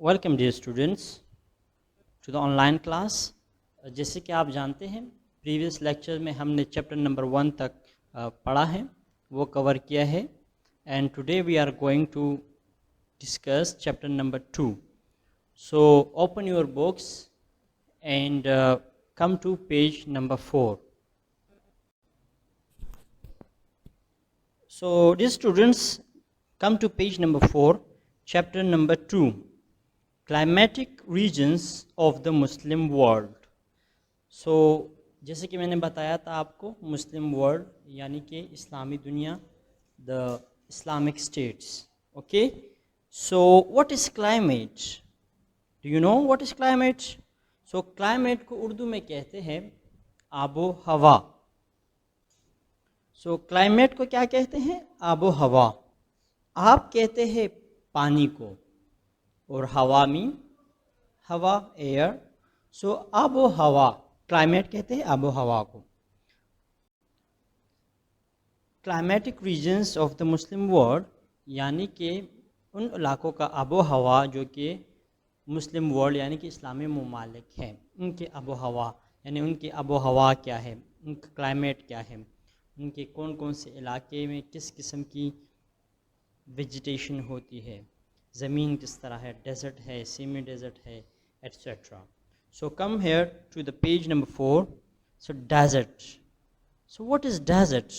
Welcome dear students to the online class. جیسے کہ آپ جانتے ہیں پریویس لیکچر میں ہم نے چیپٹر نمبر 1 تک پڑھا ہے، وہ کور کیا ہے، and today we are going to discuss chapter number 2. So open your books and come to page number 4. So dear students, come to page number 4, chapter number 2, climatic regions of the Muslim world. So جیسے کہ میں نے بتایا تھا آپ کو Muslim world یعنی کہ اسلامی دنیا، the Islamic states. Okay, so what is climate? Do you know what is climate? So climate کو اردو میں کہتے ہیں آب و ہوا. سو کلائمیٹ کو کیا کہتے ہیں؟ آب و ہوا. آپ کہتے ہیں پانی کو، اور ہوا مین ہوا، ایئر. سو آب و ہوا، کلائمیٹ کہتے ہیں آب و ہوا کو. Climatic regions of the Muslim world یعنی کہ ان علاقوں کا آب و ہوا جو کہ مسلم ورلڈ یعنی کہ اسلامی ممالک ہیں، ان کے آب و ہوا یعنی ان کی آب و ہوا کیا ہے، ان کا کلائمیٹ کیا ہے، ان کے کون کون سے علاقے میں کس قسم کی ویجیٹیشن ہوتی ہے، زمین کس طرح ہے، ڈیزرٹ ہے، سیمی ڈیزرٹ ہے، etcetera. So come here to the page number 4. So desert. So what is desert?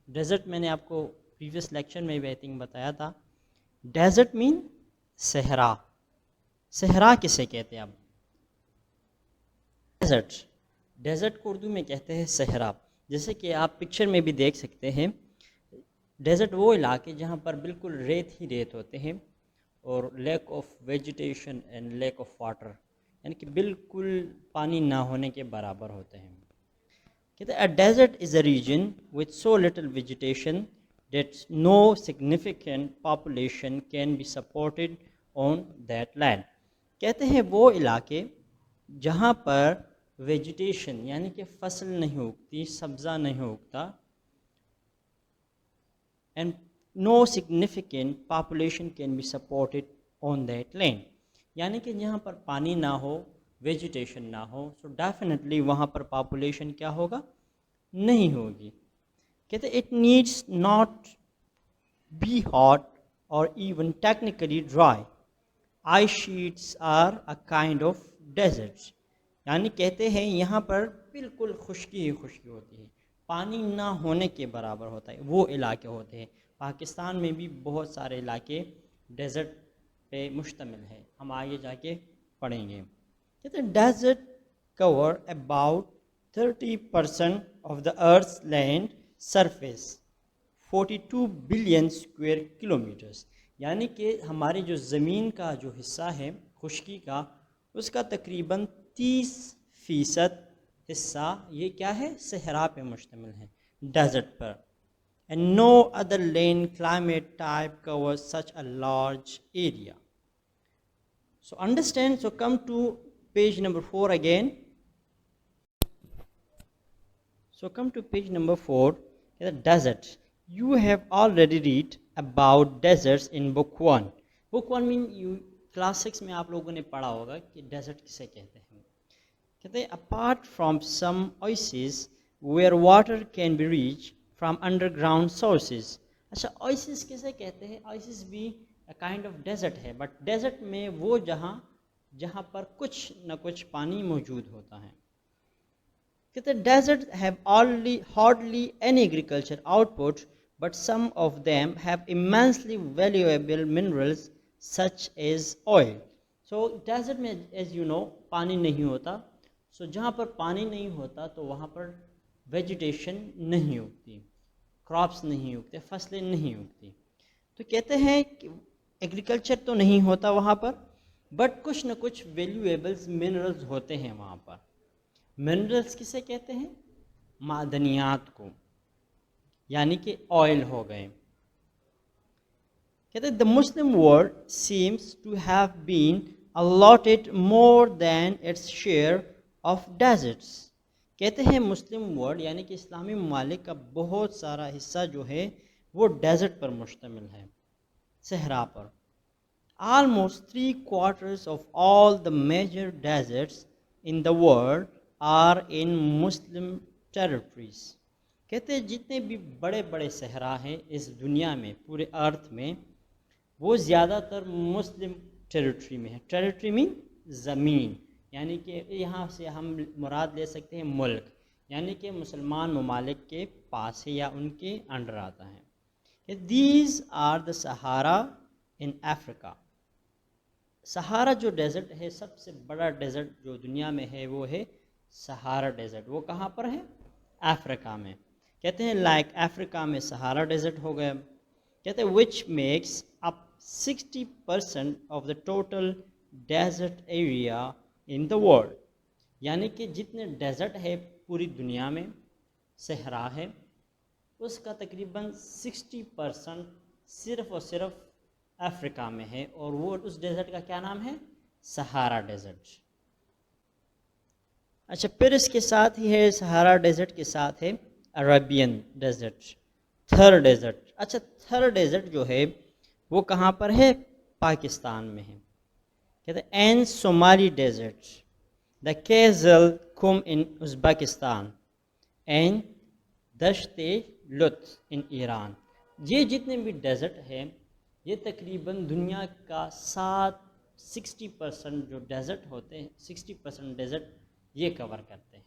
Desert میں نے آپ کو پریویس لیکچر میں بھی آئی تھنک بتایا تھا. ڈیزرٹ مین صحرا. صحرا کسے کہتے ہیں اب؟ ڈیزرٹ. ڈیزرٹ کو اردو میں کہتے ہیں صحرا. جیسے کہ آپ پکچر میں بھی دیکھ سکتے ہیں، ڈیزرٹ وہ علاقے جہاں پر بالکل ریت ہی ریت ہوتے ہیں اور lack of vegetation and lack of water, یعنی کہ بالکل پانی نہ ہونے کے برابر ہوتے ہیں. کہتے ہیں desert is a region with so little vegetation that no significant population can be supported on that land. کہتے ہیں وہ علاقے جہاں پر ویجیٹیشن یعنی کہ فصل نہیں اگتی، سبزہ نہیں اگتا، and no significant population can be supported on that land, یعنی کہ جہاں پر پانی نہ ہو، ویجیٹیشن نہ ہو، سو ڈیفینیٹلی وہاں پر پاپولیشن کیا ہوگا؟ نہیں ہوگی. کہتے it needs not be hot اور even technically dry. Ice sheets are a kind of deserts. یعنی کہتے ہیں یہاں پر بالکل خشکی ہی خشکی ہوتی ہے، پانی نہ ہونے کے برابر ہوتا ہے، وہ علاقے ہوتے ہیں. پاکستان میں بھی بہت سارے علاقے ڈیزرٹ پہ مشتمل ہیں، ہم آگے جا کے پڑھیں گے. کہتے ہیں desert cover about 30% of the earth's land surface, 42 billion square kilometres. یعنی کہ ہماری جو زمین کا جو حصہ ہے خشکی کا، اس کا تقریباً 30% حصہ یہ کیا ہے؟ صحرا پہ مشتمل ہے، ڈیزرٹ پر. And no other land climate type covers such a large area. So understand. So come to page number 4 again. So come to page number 4. Desert. You have already read about deserts in book 1. Book 1 مین class 6 میں آپ لوگوں نے پڑھا ہوگا کہ desert کسے کہتے ہیں. کہتے ہیں apart from some oasis where water can be reach from underground sources. اچھا اویسز کسے کہتے ہیں؟ اویسز بھی کائنڈ آف ڈیزرٹ ہے، بٹ ڈیزرٹ میں وہ جہاں پر کچھ نہ کچھ پانی موجود ہوتا ہے. کہتے ہیں desert have hardly any agriculture output, but some of them have immensely valuable minerals such as oil. So desert میں as you know پانی نہیں ہوتا. سو جہاں پر پانی نہیں ہوتا تو وہاں پر ویجیٹیشن نہیں اگتی، کراپس نہیں اگتے، فصلیں نہیں اگتی. تو کہتے ہیں کہ ایگریکلچر تو نہیں ہوتا وہاں پر، بٹ کچھ نہ کچھ ویلیویبلز منرلز ہوتے ہیں وہاں پر. منرلز کسے کہتے ہیں؟ معدنیات کو، یعنی کہ آئل ہو گئے. کہتے ہیں the Muslim world seems to have been allotted more than its share of deserts. کہتے ہیں مسلم ورلڈ یعنی کہ اسلامی ممالک کا بہت سارا حصہ جو ہے وہ ڈیزرٹ پر مشتمل ہے، صحرا پر. Almost 3/4 of all the major deserts in the world are in Muslim territories. کہتے ہیں جتنے بھی بڑے بڑے صحرا ہیں اس دنیا میں پورے ارتھ میں وہ زیادہ تر مسلم ٹیریٹری میں ہے. ٹیریٹری مین زمین, یعنی کہ یہاں سے ہم مراد لے سکتے ہیں ملک, یعنی کہ مسلمان ممالک کے پاس ہے یا ان کے انڈر آتا ہے. دیز آر دا سہارا ان افریقہ. سہارا جو ڈیزرٹ ہے سب سے بڑا ڈیزرٹ جو دنیا میں ہے وہ ہے سہارا ڈیزرٹ. وہ کہاں پر ہے؟ افریقہ میں. کہتے ہیں لائک افریقہ میں سہارا ڈیزرٹ ہو گیا. کہتے ہیں which makes up 60% of the total desert area in the world. یعنی کہ جتنے ڈیزرٹ ہے پوری دنیا میں, صحرا ہے, اس کا تقریباً 60% صرف اور صرف افریقہ میں ہے, اور وہ اس ڈیزرٹ کا کیا نام ہے؟ سہارا ڈیزرٹ. اچھا, پھر اس کے ساتھ ہی ہے سہارا ڈیزرٹ کے ساتھ ہے عربین ڈیزرٹ, تھر ڈیزرٹ. اچھا, تھر ڈیزرٹ جو ہے وہ کہاں پر ہے؟ پاکستان میں ہے. کہتے ہیں این صومالی ڈیزرٹ, دا کیزل کم ان ازبکستان, این دشت لطف ان ایران. یہ جتنے بھی ڈیزرٹ ہیں یہ تقریباً دنیا کا 60% جو ڈیزرٹ ہوتے ہیں 60% ڈیزرٹ یہ کور کرتے ہیں.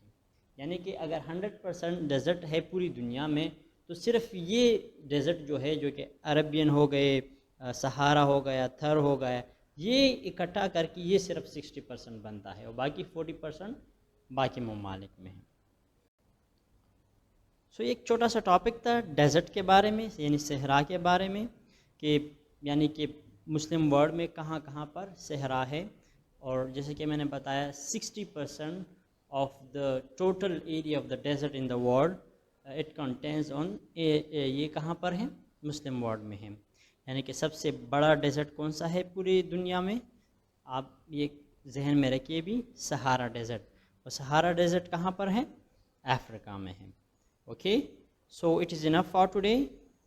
یعنی کہ اگر 100% ڈیزرٹ ہے پوری دنیا میں تو صرف یہ ڈیزرٹ جو ہے جو کہ عربین ہو گئے, سہارا ہو گیا, تھر ہو گیا, یہ اکٹھا کر کے یہ صرف 60% بنتا ہے, اور باقی 40% باقی ممالک میں ہے. سو ایک چھوٹا سا ٹاپک تھا ڈیزرٹ کے بارے میں, یعنی صحرا کے بارے میں, کہ یعنی کہ مسلم ورلڈ میں کہاں کہاں پر صحرا ہے. اور جیسے کہ میں نے بتایا 60% of the total area of the desert in the world it contains on, یہ کہاں پر ہے؟ مسلم ورلڈ میں ہے. یعنی کہ سب سے بڑا ڈیزرٹ کون سا ہے پوری دنیا میں؟ آپ یہ ذہن میں رکھیے بھی, سہارا ڈیزرٹ. اور سہارا ڈیزرٹ کہاں پر ہے؟ افریقہ میں ہے. Okay, so it is enough for today.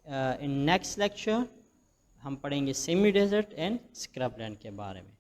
In next lecture ہم پڑھیں گے semi desert and scrubland کے بارے میں.